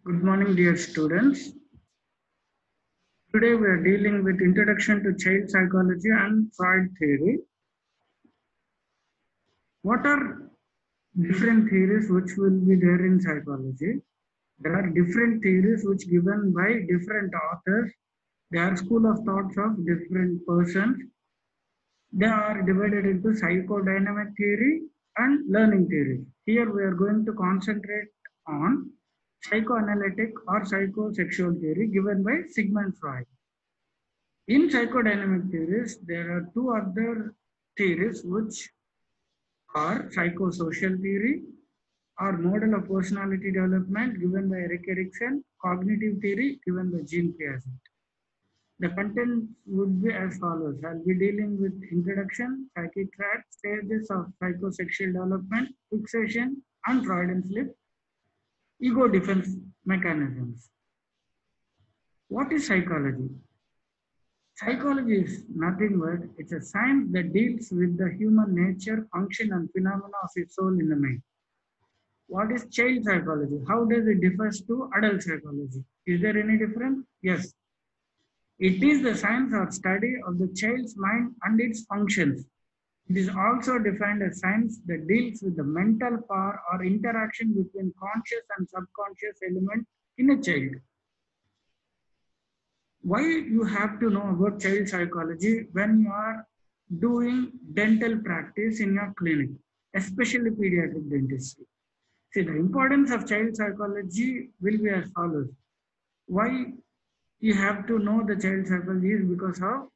Good morning, dear students. Today we are dealing with Introduction to Child Psychology and Freud theory. What are different theories which will be there in psychology? There are different theories which given by different authors. They are school of thoughts of different persons. They are divided into psychodynamic theory and learning theory. Here we are going to concentrate on psychoanalytic or psychosexual theory given by Sigmund Freud. In psychodynamic theories, there are two other theories which are psychosocial theory or model of personality development given by Erik Erikson, cognitive theory given by Jean Piaget. The content would be as follows. I'll be dealing with introduction, psychic tract, stages of psychosexual development, fixation, and Freudian slip, ego defense mechanisms. What is psychology? Psychology is nothing but it's a science that deals with the human nature, function, and phenomena of its soul in the mind. What is child psychology? How does it differ to adult psychology? Is there any difference? Yes. It is the science or study of the child's mind and its functions. It is also defined as science that deals with the mental power or interaction between conscious and subconscious elements in a child. Why you have to know about child psychology when you are doing dental practice in your clinic, especially pediatric dentistry? See, the importance of child psychology will be as follows. Why you have to know the child psychology is because of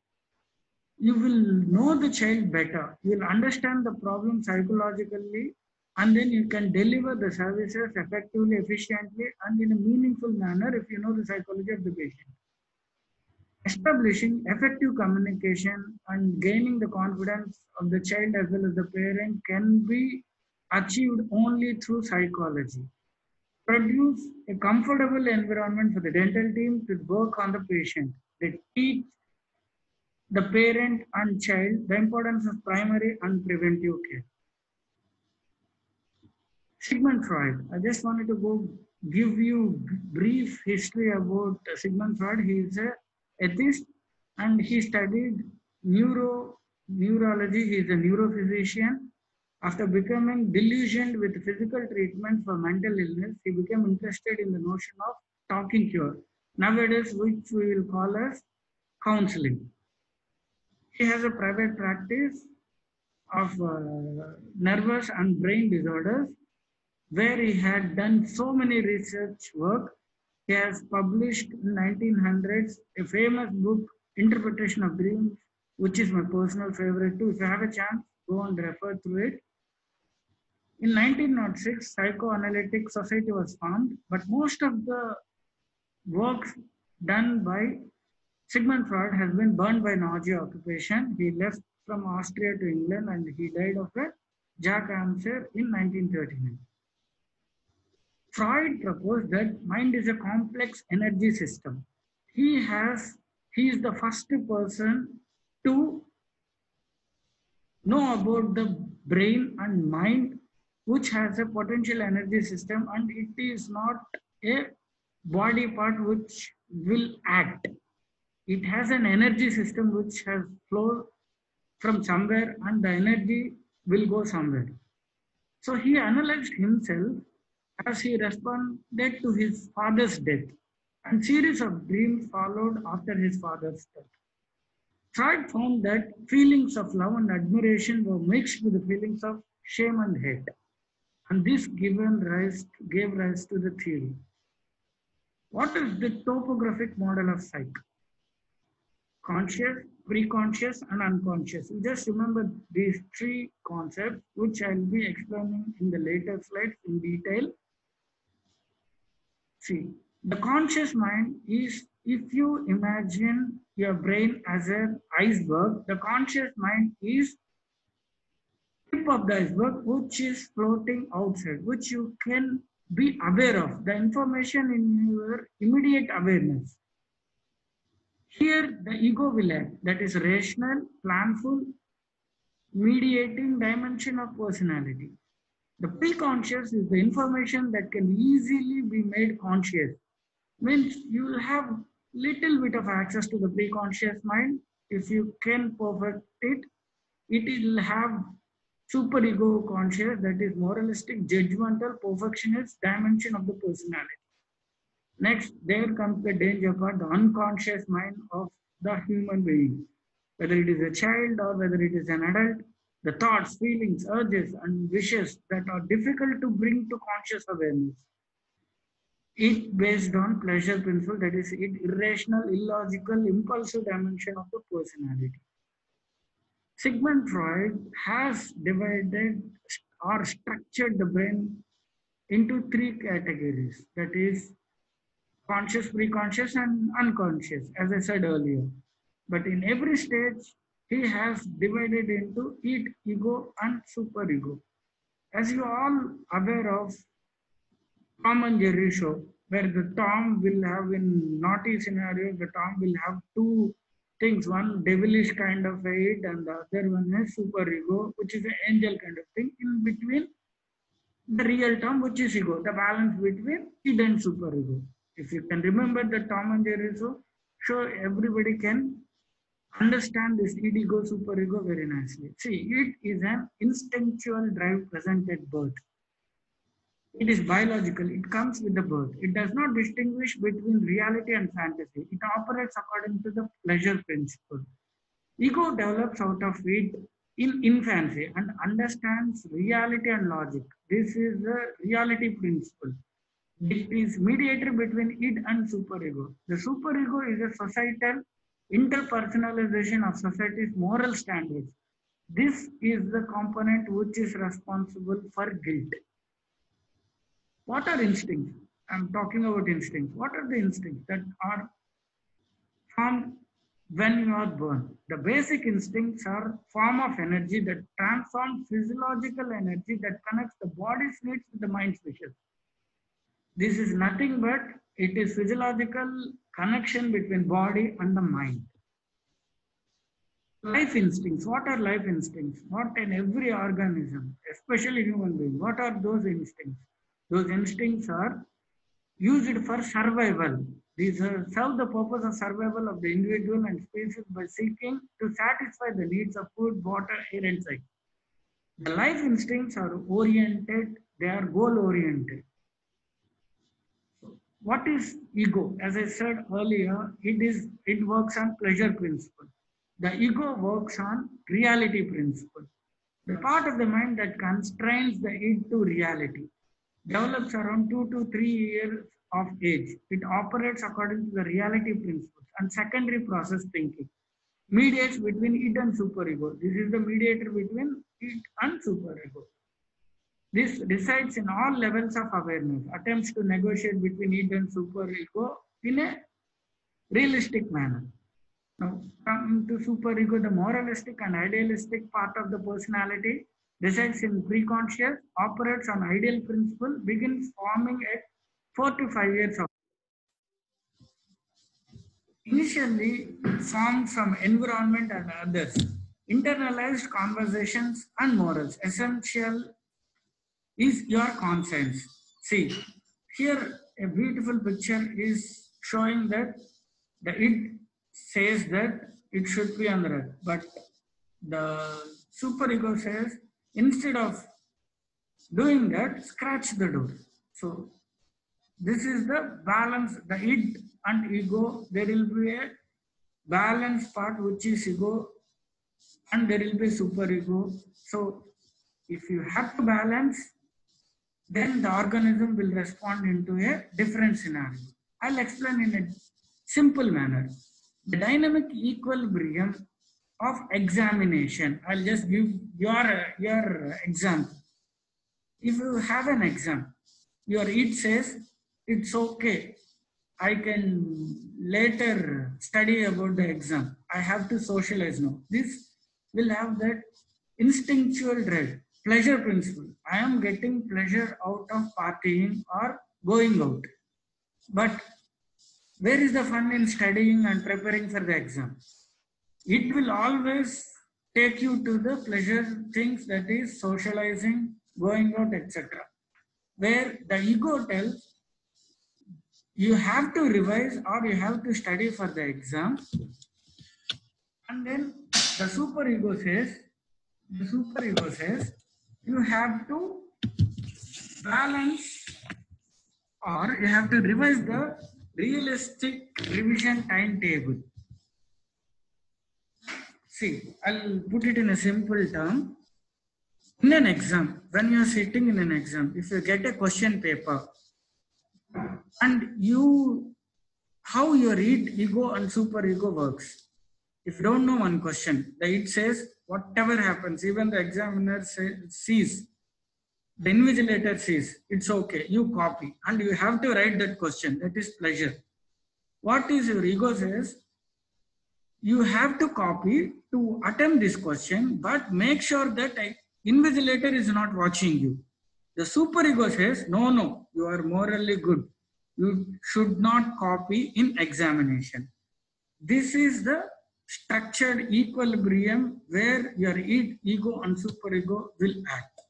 you will know the child better. You will understand the problem psychologically, and then you can deliver the services effectively, efficiently, and in a meaningful manner if you know the psychology of the patient. Establishing effective communication and gaining the confidence of the child as well as the parent can be achieved only through psychology. Produce a comfortable environment for the dental team to work on the patient. They teach the parent and child the importance of primary and preventive care. Sigmund Freud. I just wanted to go give you brief history about Sigmund Freud. He is a atheist and he studied neurology. He is a neurophysician. After becoming delusioned with physical treatment for mental illness, he became interested in the notion of talking cure, nowadays which we will call as counseling. He has a private practice of nervous and brain disorders where he had done so many research work. He has published in 1900s a famous book, Interpretation of Dreams, which is my personal favorite too. If you have a chance, go and refer through it. In 1906, Psychoanalytic Society was formed, but most of the works done by Sigmund Freud has been burned by Nazi occupation. He left from Austria to England and he died of a jack cancer in 1939. Freud proposed that mind is a complex energy system. He is the first person to know about the brain and mind, which has a potential energy system, and it is not a body part which will act. It has an energy system which has flow from somewhere, and the energy will go somewhere. So he analyzed himself as he responded to his father's death, and series of dreams followed after his father's death. Freud found that feelings of love and admiration were mixed with the feelings of shame and hate, and this gave rise to the theory. What is the topographic model of psyche? Conscious, preconscious, and unconscious. You just remember these three concepts, which I'll be explaining in the later slides in detail. See, the conscious mind is, if you imagine your brain as an iceberg, the conscious mind is tip of the iceberg, which is floating outside, which you can be aware of, the information in your immediate awareness. Here, the ego will act, that is rational, planful, mediating dimension of personality. The pre-conscious is the information that can easily be made conscious. Means you will have little bit of access to the pre-conscious mind. If you can perfect it, it will have superego conscious, that is moralistic, judgmental, perfectionist dimension of the personality. Next, there comes the danger part, the unconscious mind of the human being. Whether it is a child or whether it is an adult, the thoughts, feelings, urges, and wishes that are difficult to bring to conscious awareness. It based on pleasure principle, that is, it irrational, illogical, impulsive dimension of the personality. Sigmund Freud has divided or structured the brain into three categories, that is, conscious, preconscious, and unconscious, as I said earlier. But in every stage, he has divided into id, ego, and superego. As you all aware of Tom and Jerry show, where the Tom will have in naughty scenarios, the Tom will have two things, one devilish kind of id, and the other one is superego, which is an angel kind of thing. In between, the real term, which is ego, the balance between id and superego. If you can remember the Tom and Jerry show, everybody can understand this id, ego, superego very nicely. See, it is an instinctual drive present at birth. It is biological. It comes with the birth. It does not distinguish between reality and fantasy. It operates according to the pleasure principle. Ego develops out of it in infancy and understands reality and logic. This is the reality principle. It is mediator between id and superego. The superego is a societal interpersonalization of society's moral standards. This is the component which is responsible for guilt. What are instincts? I'm talking about instincts. What are the instincts that are formed when you are born? The basic instincts are form of energy that transforms physiological energy that connects the body's needs with the mind's wishes. This is nothing but it is physiological connection between body and the mind. Life instincts. What are life instincts? What in every organism, especially human being, what are those instincts? Those instincts are used for survival. These serve the purpose of survival of the individual and species by seeking to satisfy the needs of food, water, air, and sex. The life instincts are oriented, they are goal oriented. What is ego? As I said earlier, it works on pleasure principle. The ego works on reality principle. The part of the mind that constrains the id to reality develops around 2 to 3 years of age. It operates according to the reality principles and secondary process thinking. Mediates between id and superego. This is the mediator between id and superego. This resides in all levels of awareness, attempts to negotiate between id and superego in a realistic manner. Now, coming to superego, the moralistic and idealistic part of the personality resides in preconscious, operates on ideal principle, begins forming at 4 to 5 years of initially formed from environment and others, internalized conversations and morals. Essential is your conscience. See, here a beautiful picture is showing that the id says that it should be on the right, but the superego says instead of doing that, scratch the door. So this is the balance, the id and ego. There will be a balance part which is ego and there will be superego. So if you have to balance, then the organism will respond into a different scenario. I'll explain in a simple manner. The dynamic equilibrium of examination. I'll just give your example. If you have an exam, your id says it's okay. I can later study about the exam. I have to socialize now. This will have that instinctual dread, pleasure principle. I am getting pleasure out of partying or going out. But where is the fun in studying and preparing for the exam? It will always take you to the pleasure things, that is socializing, going out, etc. Where the ego tells you have to revise or you have to study for the exam, and then the super ego says, you have to balance or you have to revise the realistic revision timetable. See, I'll put it in a simple term. In an exam, when you are sitting in an exam, if you get a question paper and how your ego and super ego works. If you don't know one question, it says whatever happens, even the examiner sees, the invigilator sees, it's okay, you copy and you have to write that question. That is pleasure. What is your ego says? You have to copy to attempt this question, but make sure that invigilator is not watching you. The superego says, no, you are morally good. You should not copy in examination. This is the structured equilibrium where your ego and superego will act.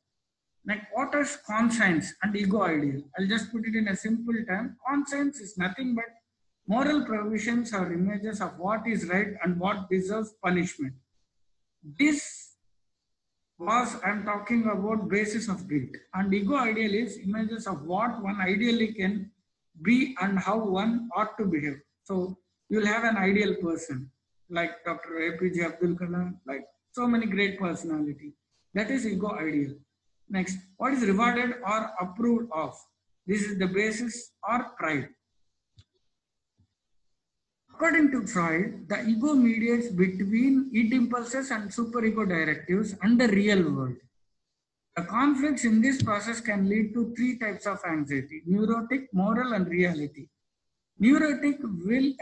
Like what is conscience and ego ideal? I'll just put it in a simple term. Conscience is nothing but moral provisions or images of what is right and what deserves punishment. This was, I'm talking about basis of guilt. And ego ideal is images of what one ideally can be and how one ought to behave. So you'll have an ideal person like Dr. APJ Abdul Kalam, like so many great personalities. That is ego ideal. Next, what is rewarded or approved of? This is the basis or pride. According to Freud, the ego mediates between id impulses and superego directives and the real world. The conflicts in this process can lead to three types of anxiety: neurotic, moral, and reality. Neurotic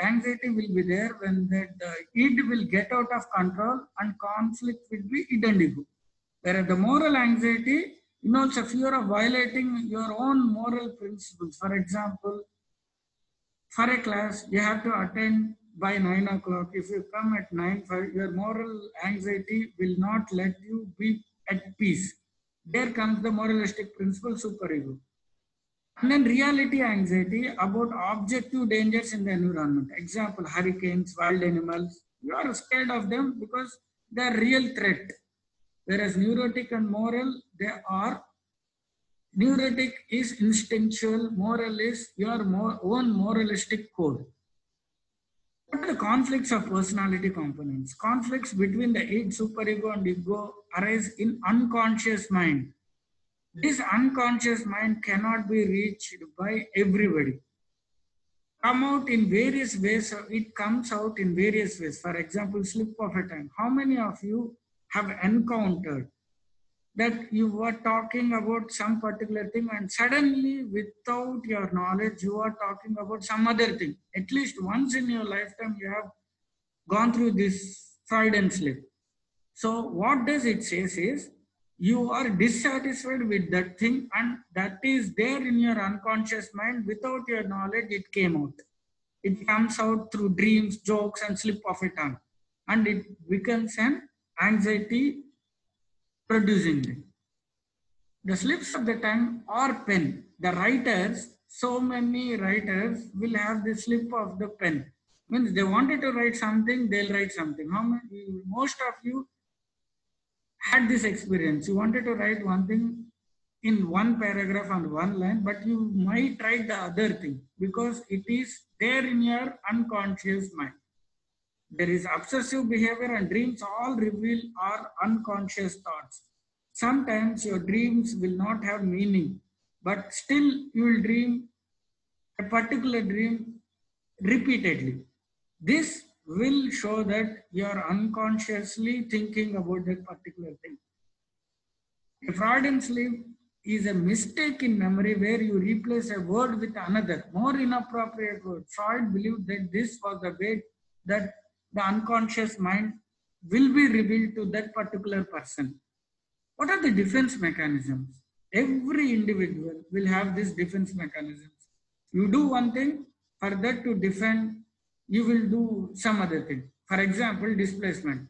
anxiety will be there when the id will get out of control and conflict will be id and ego. Whereas the moral anxiety involves a fear of violating your own moral principles. For example, for a class, you have to attend by 9 o'clock. If you come at 9:05, your moral anxiety will not let you be at peace. There comes the moralistic principle, superego. And then reality anxiety about objective dangers in the environment. Example, hurricanes, wild animals. You are scared of them because they are real threat. Whereas neurotic and moral, they are. Neurotic is instinctual, moral is your own moralistic code. What are the conflicts of personality components? Conflicts between the id, superego, and ego arise in unconscious mind. This unconscious mind cannot be reached by everybody. Come out in various ways. It comes out in various ways. For example, slip of a tongue. How many of you have encountered that you were talking about some particular thing and suddenly without your knowledge you are talking about some other thing? At least once in your lifetime you have gone through this Freudian slip. So what does it say is you are dissatisfied with that thing and that is there in your unconscious mind. Without your knowledge it came out. It comes out through dreams, jokes and slip of a tongue, and it becomes an anxiety producing them. The slips of the tongue or pen. The writers, so many writers will have the slip of the pen. Means they wanted to write something, they'll write something. Most of you had this experience. You wanted to write one thing in one paragraph and one line, but you might write the other thing because it is there in your unconscious mind. There is obsessive behavior and dreams all reveal our unconscious thoughts. Sometimes your dreams will not have meaning, but still you will dream a particular dream repeatedly. This will show that you are unconsciously thinking about that particular thing. A Freudian slip is a mistake in memory where you replace a word with another, more inappropriate word. Freud believed that this was the way that the unconscious mind will be revealed to that particular person. What are the defense mechanisms? Every individual will have these defense mechanisms. You do one thing, for that to defend, you will do some other thing. For example, displacement.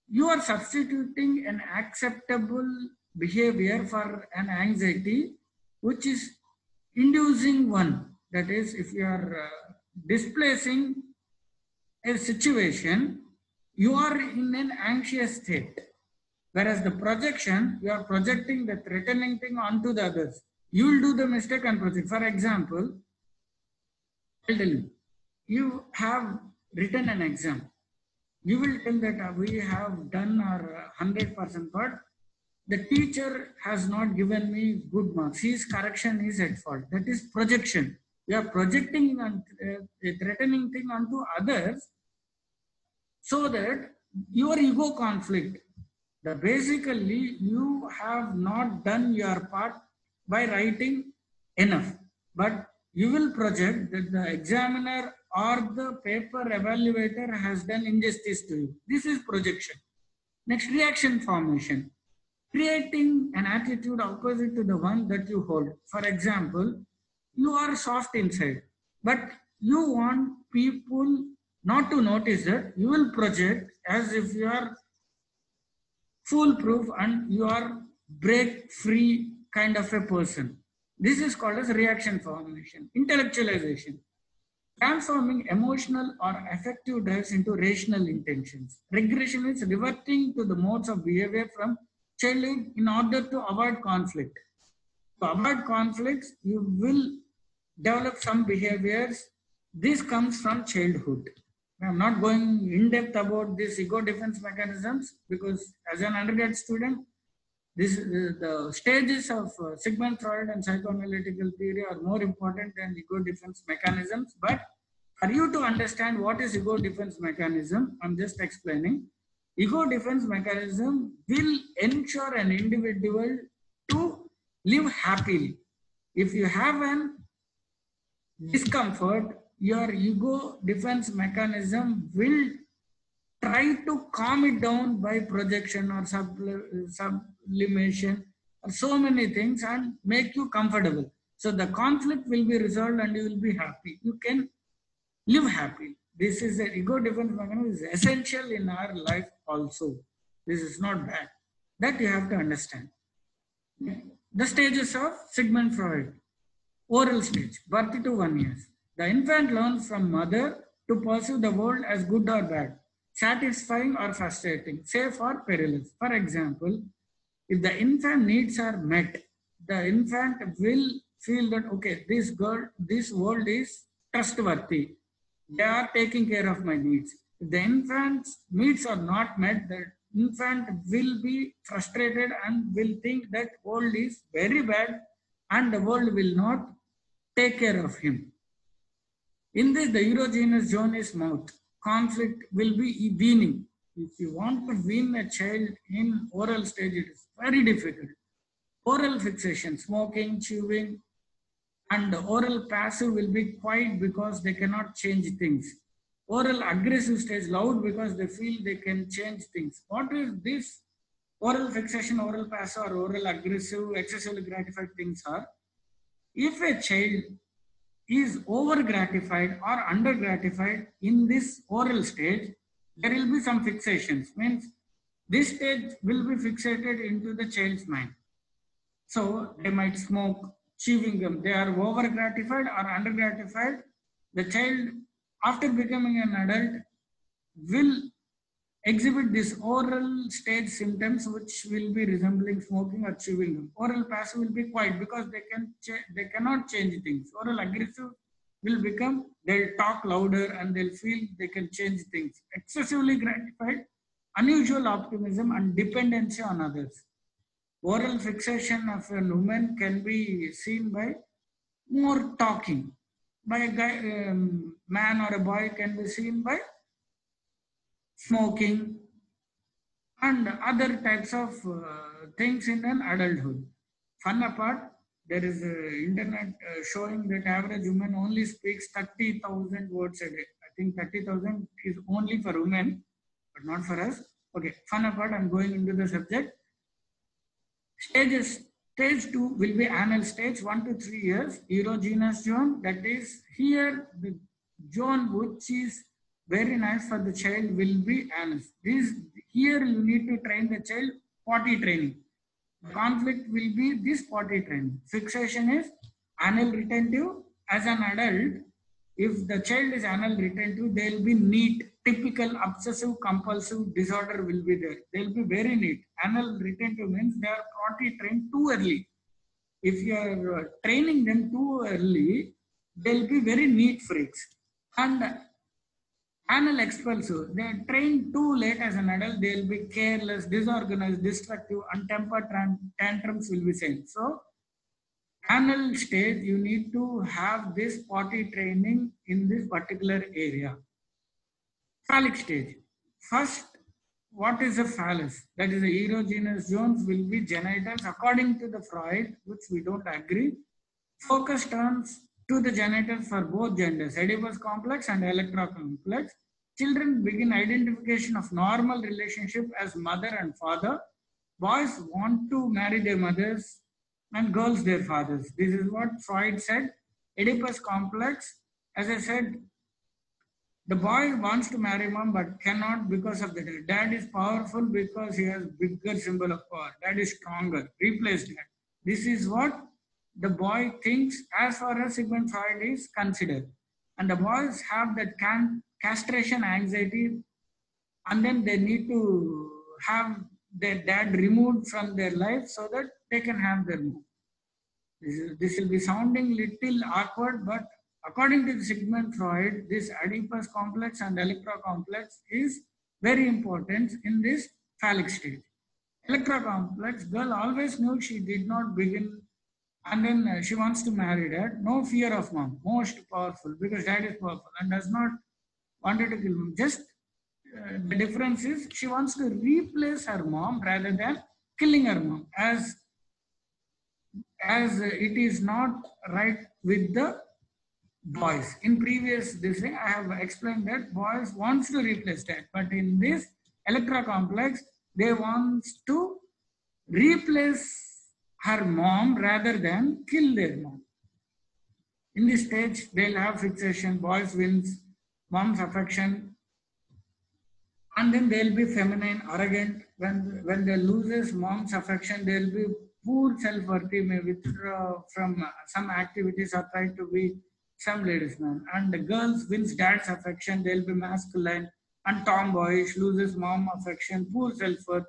You are substituting an acceptable behavior for an anxiety which is inducing one. That is, if you are displacing a situation, you are in an anxious state. Whereas the projection, you are projecting the threatening thing onto the others. You will do the mistake and project. For example, I'll tell you, you have written an exam. You will tell that we have done our 100%, but the teacher has not given me good marks. His correction is at fault. That is projection. You are projecting a threatening thing onto others so that your ego conflict. The basically you have not done your part by writing enough, but you will project that the examiner or the paper evaluator has done injustice to you. This is projection. Next, reaction formation. Creating an attitude opposite to the one that you hold. For example, you are soft inside, but you want people not to notice that. You will project as if you are foolproof and you are break free kind of a person. This is called as reaction formation. Intellectualization. Transforming emotional or affective drives into rational intentions. Regression is reverting to the modes of behavior from childhood in order to avoid conflict. To avoid conflicts, you will develop some behaviors. This comes from childhood. I'm not going in depth about this ego defense mechanisms because as an undergrad student, this the stages of Sigmund Freud and psychoanalytical theory are more important than ego defense mechanisms. But for you to understand what is ego defense mechanism, I'm just explaining. Ego defense mechanism will ensure an individual to live happily. If you have an discomfort, your ego defense mechanism will try to calm it down by projection or sublimation or so many things and make you comfortable. So the conflict will be resolved and you will be happy. You can live happy. This is the ego defense mechanism is essential in our life also. This is not bad. That you have to understand. The stages of Sigmund Freud. Oral stage, birth to 1 year. The infant learns from mother to perceive the world as good or bad, satisfying or frustrating, safe or perilous. For example, if the infant needs are met, the infant will feel that, okay, this world is trustworthy. They are taking care of my needs. If the infant's needs are not met, the infant will be frustrated and will think that world is very bad and the world will not take care of him. In this, the erogenous zone is mouth. Conflict will be weaning. If you want to wean a child in oral stage, it is very difficult. Oral fixation, smoking, chewing, and oral passive will be quiet because they cannot change things. Oral aggressive stage, loud because they feel they can change things. What is this? Oral fixation, oral passive, or oral aggressive, excessively gratified things are. If a child is over gratified or under gratified in this oral stage, there will be some fixations. Means this stage will be fixated into the child's mind. So they might smoke, chewing gum. They are over gratified or under gratified. The child, after becoming an adult, will exhibit this oral stage symptoms which will be resembling smoking or chewing gum. Oral passive will be quiet because they cannot change things. Oral aggressive will become, they'll talk louder and they'll feel they can change things. Excessively gratified, unusual optimism and dependency on others. Oral fixation of a woman can be seen by more talking. By a guy, man or a boy can be seen by smoking, and other types of things in an adulthood. Fun apart, there is internet showing that average woman only speaks 30,000 words a day. I think 30,000 is only for women, but not for us. Okay, fun apart, I'm going into the subject. Stages. Stage 2 will be anal stage, 1 to 3 years. Erogenous zone, that is here the zone which is very nice for the child will be anus. This here you need to train the child potty training. The conflict will be this potty training. Fixation is anal retentive. As an adult, if the child is anal retentive, they will be neat. Typical obsessive compulsive disorder will be there. They will be very neat. Anal retentive means they are potty trained too early. If you are training them too early, they'll be very neat freaks. And anal expulsive, they are trained too late as an adult, they'll be careless, disorganized, destructive, and temper tantrums will be same. So, anal stage, you need to have this potty training in this particular area. Phallic stage. First, what is a phallus? That is the erogenous zones will be genitals according to the Freud, which we don't agree. Focus turns to the genitals for both genders, Oedipus complex and Electra complex. Children begin identification of normal relationship as mother and father. Boys want to marry their mothers and girls their fathers. This is what Freud said. Oedipus complex, as I said, the boy wants to marry mom but cannot because of the dad. Dad is powerful because he has bigger symbol of power. Dad is stronger. Replace dad. This is what the boy thinks as far as Sigmund Freud is considered. And the boys have that castration anxiety, and then they need to have their dad removed from their life so that they can have their mom. This will be sounding little awkward, but according to Sigmund Freud, this Oedipus complex and Electra complex is very important in this phallic stage. Electra complex, girl always knew she did not begin, and then she wants to marry dad. No fear of mom, most powerful because dad is powerful and does not wanted to kill mom. Just the difference is she wants to replace her mom rather than killing her mom, as it is not right with the boys. In previous this thing, I have explained that boys wants to replace that, but in this Electra complex, they want to replace her mom rather than kill their mom. In this stage, they'll have fixation, boys wins, mom's affection, and then they'll be feminine, arrogant. When they loses mom's affection, they'll be poor self-worthy, may withdraw from some activities or try to be some ladies man. And the girls wins dad's affection, they'll be masculine and tomboyish, loses mom affection, poor self-worth,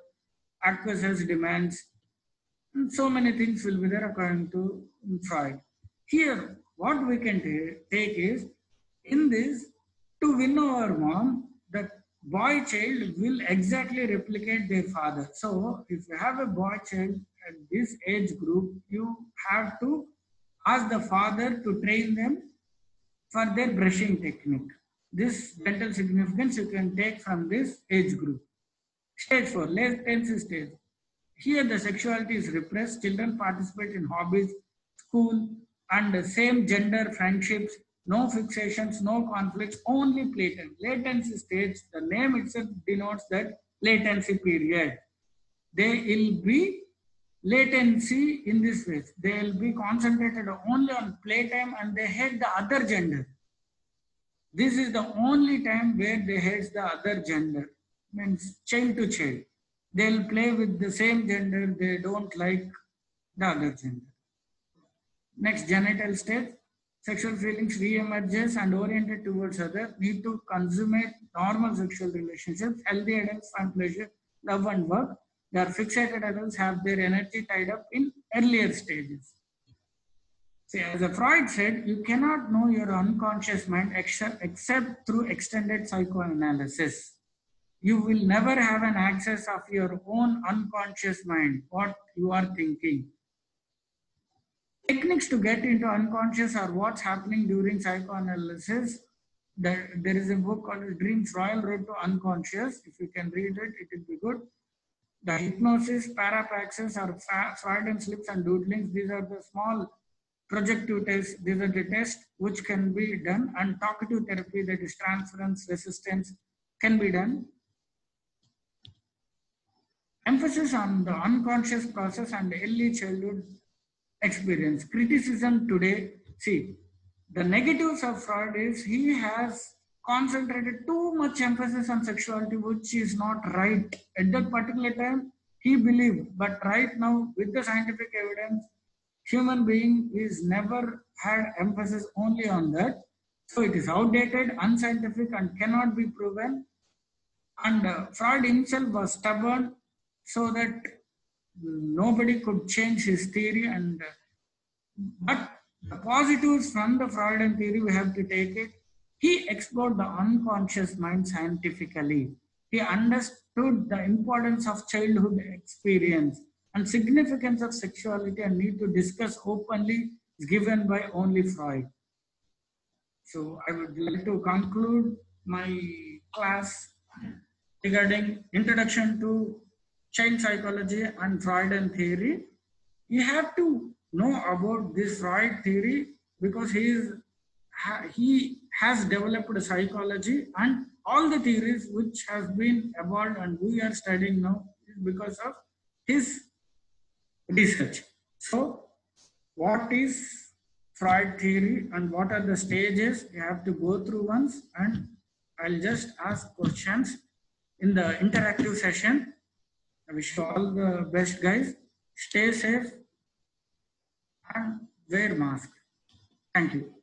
acquiesces demands. And so many things will be there according to Freud. Here, what we can take is, in this, to win over mom, the boy child will exactly replicate their father. So, if you have a boy child at this age group, you have to ask the father to train them for their brushing technique. This dental significance you can take from this age group. Stage 4, latency stage. Here the sexuality is repressed. Children participate in hobbies, school, and same gender friendships. No fixations, no conflicts, only latent. Latency stage, the name itself denotes that latency period. They will be latency in this way. They will be concentrated only on playtime and they hate the other gender. This is the only time where they hate the other gender, means child to child. They'll play with the same gender, they don't like the other gender. Next, genital stage. Sexual feelings re-emerges and oriented towards other, need to consummate normal sexual relationships. Healthy adults find pleasure, love and work. They are fixated adults have their energy tied up in earlier stages. See, as Freud said, you cannot know your unconscious mind except through extended psychoanalysis. You will never have an access of your own unconscious mind, what you are thinking. Techniques to get into unconscious or what's happening during psychoanalysis. There is a book called Dreams, Royal Road to Unconscious. If you can read it, it will be good. The hypnosis, parapraxis, or Freudian slips and doodlings, these are the small projective tests. These are the tests which can be done, and talkative therapy, that is transference, resistance, can be done. Emphasis on the unconscious process and early childhood experience. Criticism today, see, the negatives of Freud is he has concentrated too much emphasis on sexuality, which is not right. At that particular time, he believed. But right now, with the scientific evidence, human being is never had emphasis only on that. So it is outdated, unscientific, and cannot be proven. And Freud himself was stubborn, so that nobody could change his theory. And but the positives from the Freudian theory, we have to take it. He explored the unconscious mind scientifically. He understood the importance of childhood experience and significance of sexuality and need to discuss openly is given by only Freud. So I would like to conclude my class regarding introduction to child psychology and Freudian theory. You have to know about this Freud theory because he has developed psychology, and all the theories which has been evolved and we are studying now is because of his research. So what is Freud theory and what are the stages you have to go through once, and I'll just ask questions in the interactive session. I wish you all the best, guys. Stay safe and wear mask. Thank you.